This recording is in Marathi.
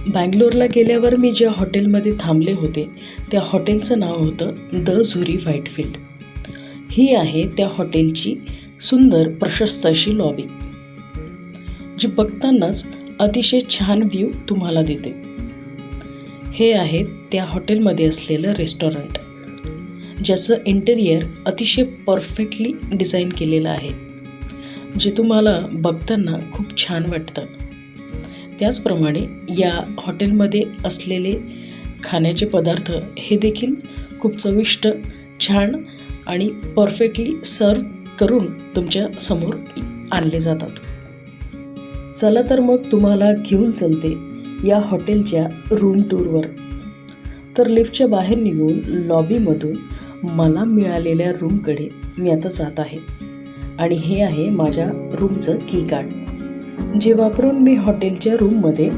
बँगलोरला गेल्यावर मी ज्या हॉटेलमध्ये थांबले होते त्या हॉटेलचं नाव होतं द झुरी व्हाईटफील्ड. ही आहे त्या हॉटेलची सुंदर प्रशस्त अशी लॉबी, जी बघतानाच अतिशय छान व्ह्यू तुम्हाला देते. हे आहे त्या हॉटेलमध्ये असलेलं रेस्टॉरंट, ज्याचं इंटेरियर अतिशय परफेक्टली डिझाईन केलेलं आहे, जे तुम्हाला बघताना खूप छान वाटतं. त्याचप्रमाणे या हॉटेलमध्ये असलेले खाण्याचे पदार्थ हे देखील खूप चविष्ट, छान आणि परफेक्टली सर्व करून तुमच्या समोर आणले जातात. चला तर मग तुम्हाला घेऊन चलते या हॉटेलच्या रूम टूरवर. तर लिफ्टच्या बाहेर निघून लॉबीमधून मला मिळालेल्या रूमकडे मी आता जात आहे. आणि हे आहे माझ्या रूमचं की कार्ड, जे वापरून मी हॉटेलच्या रूममध्ये